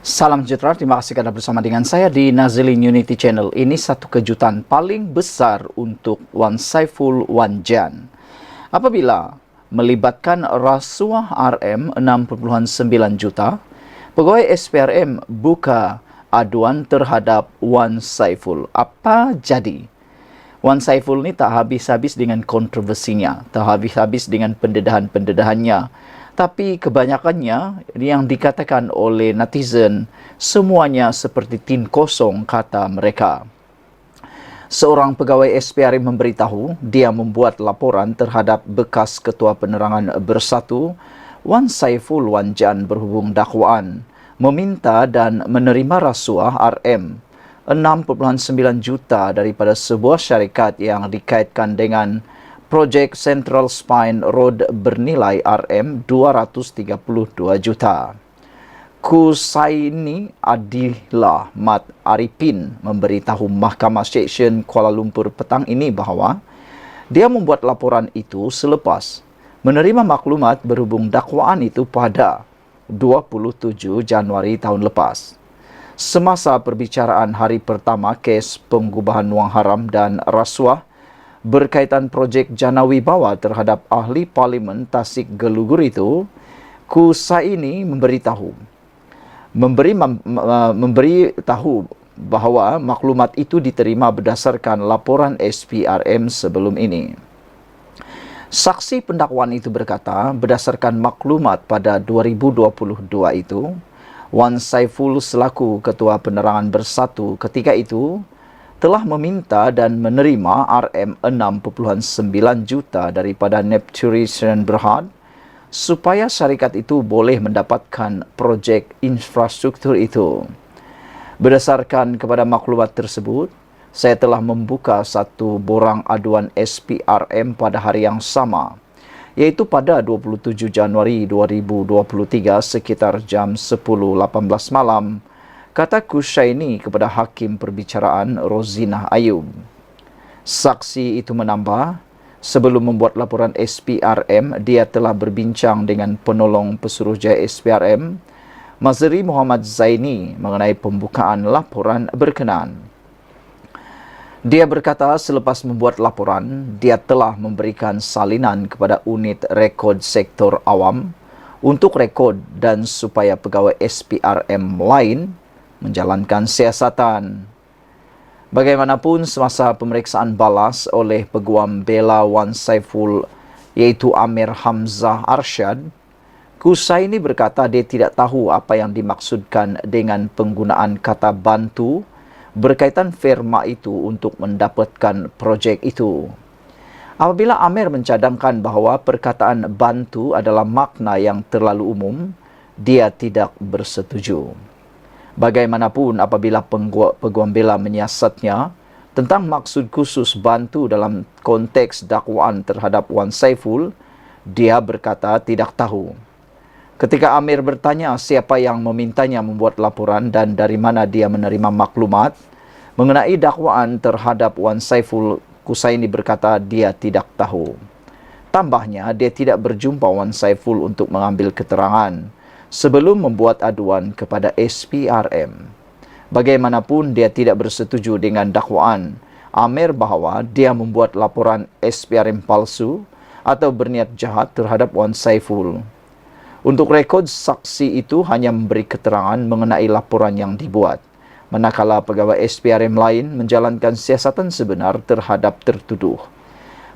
Salam sejahtera, terima kasih kerana bersama dengan saya di Nazilin Unity Channel. Ini satu kejutan paling besar untuk Wan Saiful Wan Jan. Apabila melibatkan rasuah RM6.9 juta, pegawai SPRM buka aduan terhadap Wan Saiful. Apa jadi? Wan Saiful ni tak habis-habis dengan kontroversinya, tak habis-habis dengan pendedahan-pendedahannya. Tapi kebanyakannya yang dikatakan oleh netizen, semuanya seperti tin kosong, kata mereka. Seorang pegawai SPRM memberitahu dia membuat laporan terhadap bekas Ketua Penerangan Bersatu, Wan Saiful Wan Jan berhubung dakwaan, meminta dan menerima rasuah RM6.9 juta daripada sebuah syarikat yang dikaitkan dengan projek Central Spine Road bernilai RM232 juta. Kusaini Adillah Mat Arifin memberitahu Mahkamah Seksyen Kuala Lumpur petang ini bahawa dia membuat laporan itu selepas menerima maklumat berhubung dakwaan itu pada 27 Januari tahun lepas. Semasa perbicaraan hari pertama kes pengubahan wang haram dan rasuah berkaitan projek Jana Wibawa terhadap ahli Parlimen Tasik Gelugur itu, Kusaini memberitahu bahawa maklumat itu diterima berdasarkan laporan SPRM sebelum ini. Saksi pendakwaan itu berkata, berdasarkan maklumat pada 2022 itu, Wan Saiful selaku Ketua Penerangan Bersatu ketika itu telah meminta dan menerima RM6.9 juta daripada Nepturian Berhad supaya syarikat itu boleh mendapatkan projek infrastruktur itu. Berdasarkan kepada maklumat tersebut, saya telah membuka satu borang aduan SPRM pada hari yang sama, iaitu pada 27 Januari 2023 sekitar jam 10.18 malam, kata Kusaini kepada Hakim Perbicaraan Rozinah Ayub. Saksi itu menambah, sebelum membuat laporan SPRM, dia telah berbincang dengan penolong pesuruhjaya SPRM, Mazri Muhammad Zaini, mengenai pembukaan laporan berkenaan. Dia berkata selepas membuat laporan, dia telah memberikan salinan kepada unit rekod sektor awam untuk rekod dan supaya pegawai SPRM lain menjalankan siasatan. Bagaimanapun, semasa pemeriksaan balas oleh Peguam Bela Wan Saiful iaitu Amir Hamzah Arsyad, Kusaini berkata dia tidak tahu apa yang dimaksudkan dengan penggunaan kata bantu berkaitan firma itu untuk mendapatkan projek itu. Apabila Amir mencadangkan bahawa perkataan bantu adalah makna yang terlalu umum, dia tidak bersetuju. Bagaimanapun, apabila Peguam Bela menyiasatnya tentang maksud khusus bantu dalam konteks dakwaan terhadap Wan Saiful, dia berkata tidak tahu. Ketika Amir bertanya siapa yang memintanya membuat laporan dan dari mana dia menerima maklumat mengenai dakwaan terhadap Wan Saiful, Kusaini berkata dia tidak tahu. Tambahnya, dia tidak berjumpa Wan Saiful untuk mengambil keterangan sebelum membuat aduan kepada SPRM. Bagaimanapun, dia tidak bersetuju dengan dakwaan Amir bahawa dia membuat laporan SPRM palsu atau berniat jahat terhadap Wan Saiful. Untuk rekod, saksi itu hanya memberi keterangan mengenai laporan yang dibuat, manakala pegawai SPRM lain menjalankan siasatan sebenar terhadap tertuduh.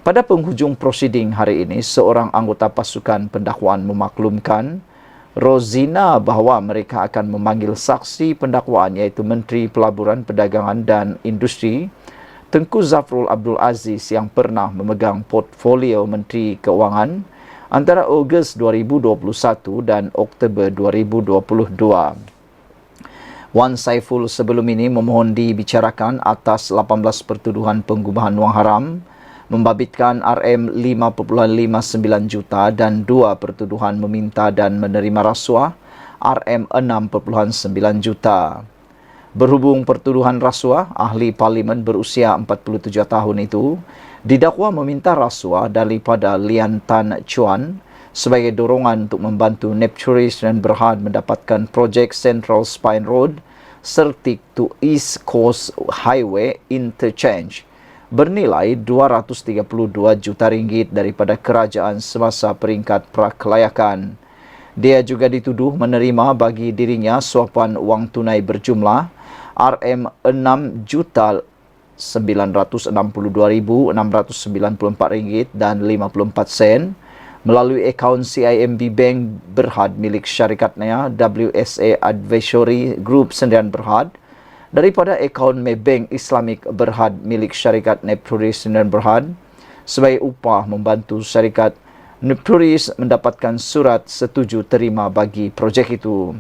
Pada penghujung prosiding hari ini, seorang anggota pasukan pendakwaan memaklumkan Rozina bahawa mereka akan memanggil saksi pendakwaan iaitu Menteri Pelaburan, Perdagangan dan Industri Tengku Zafrul Abdul Aziz yang pernah memegang portfolio Menteri Keuangan antara Ogos 2021 dan Oktober 2022. Wan Saiful sebelum ini memohon dibicarakan atas 18 pertuduhan pengubahan wang haram, membabitkan RM5.59 juta dan 2 pertuduhan meminta dan menerima rasuah RM6.9 juta. Berhubung pertuduhan rasuah, ahli Parlimen berusia 47 tahun itu didakwa meminta rasuah daripada Lian Tan Chuan, sebagai dorongan untuk membantu Nepturis dan Berhad mendapatkan projek Central Spine Road Sertik to East Coast Highway Interchange bernilai 232 juta ringgit daripada kerajaan semasa peringkat prakelayakan. Dia juga dituduh menerima bagi dirinya suapan wang tunai berjumlah RM6,962,694 melalui akaun CIMB Bank Berhad milik syarikatnya WSA Advisory Group Sdn Berhad daripada akaun Maybank Islamic Berhad milik syarikat Nepturis Sdn Berhad sebagai upah membantu syarikat Nepturis mendapatkan surat setuju terima bagi projek itu.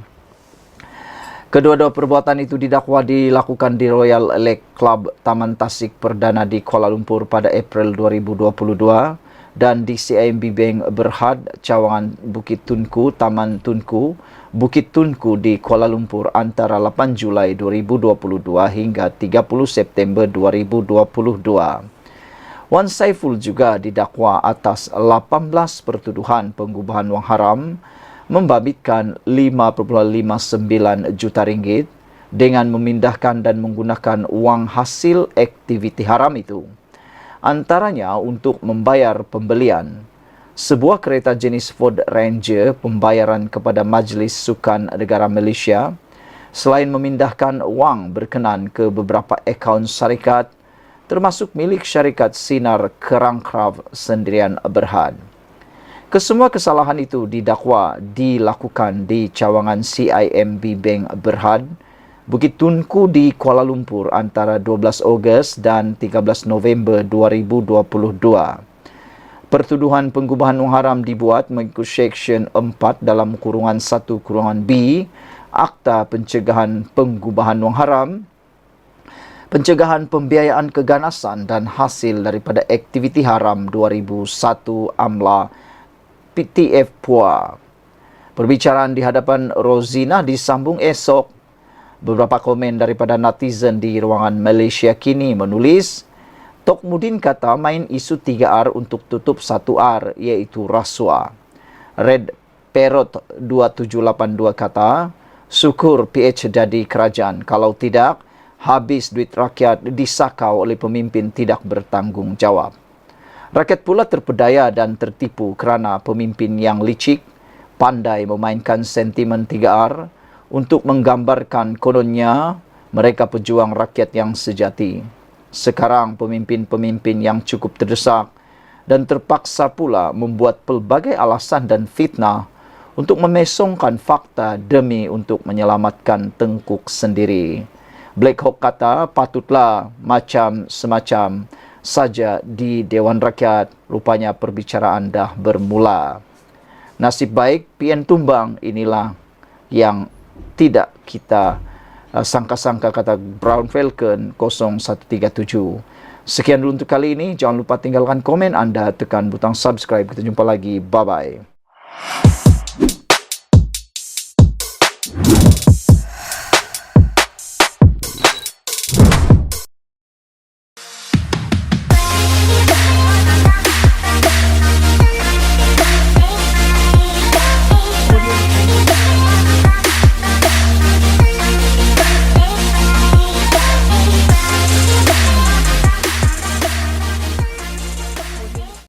Kedua-dua perbuatan itu didakwa dilakukan di Royal Lake Club Taman Tasik Perdana di Kuala Lumpur pada April 2022 dan di CIMB Bank Berhad Cawangan Bukit Tunku Taman Tunku Bukit Tunku di Kuala Lumpur antara 8 Julai 2022 hingga 30 September 2022. Wan Saiful juga didakwa atas 18 pertuduhan penggubahan wang haram membabitkan 5.59 juta ringgit dengan memindahkan dan menggunakan wang hasil aktiviti haram itu. Antaranya untuk membayar pembelian sebuah kereta jenis Ford Ranger pembayaran kepada Majlis Sukan Negara Malaysia selain memindahkan wang berkenan ke beberapa akaun syarikat termasuk milik syarikat Sinar Kerangkraf Sendirian Berhad. Kesemua kesalahan itu didakwa dilakukan di cawangan CIMB Bank Berhad Bukit Tunku di Kuala Lumpur antara 12 Ogos dan 13 November 2022. Pertuduhan penggubahan wang haram dibuat mengikut Seksyen 4 dalam kurungan 1 kurungan B Akta Pencegahan Penggubahan Wang Haram, Pencegahan Pembiayaan Keganasan dan Hasil daripada Aktiviti Haram 2001 AMLA PTF PUA. Perbicaraan di hadapan Rozina disambung esok. Beberapa komen daripada netizen di ruangan Malaysia Kini menulis, Tok Mudin kata main isu 3R untuk tutup 1R iaitu rasuah. Red Parrot 2782 kata, syukur PH jadi kerajaan. Kalau tidak, habis duit rakyat disakau oleh pemimpin tidak bertanggungjawab. Rakyat pula terpedaya dan tertipu kerana pemimpin yang licik, pandai memainkan sentimen 3R, untuk menggambarkan kononnya mereka pejuang rakyat yang sejati. Sekarang pemimpin-pemimpin yang cukup terdesak dan terpaksa pula membuat pelbagai alasan dan fitnah untuk memesongkan fakta demi untuk menyelamatkan tengkuk sendiri. Black Hawk kata patutlah macam semacam saja di Dewan Rakyat, rupanya perbicaraan dah bermula. Nasib baik PN tumbang, inilah yang tidak kita sangka-sangka, kata Brown Falcon 0137. Sekian dulu untuk kali ini. Jangan lupa tinggalkan komen anda, tekan butang subscribe. Kita jumpa lagi. Bye-bye.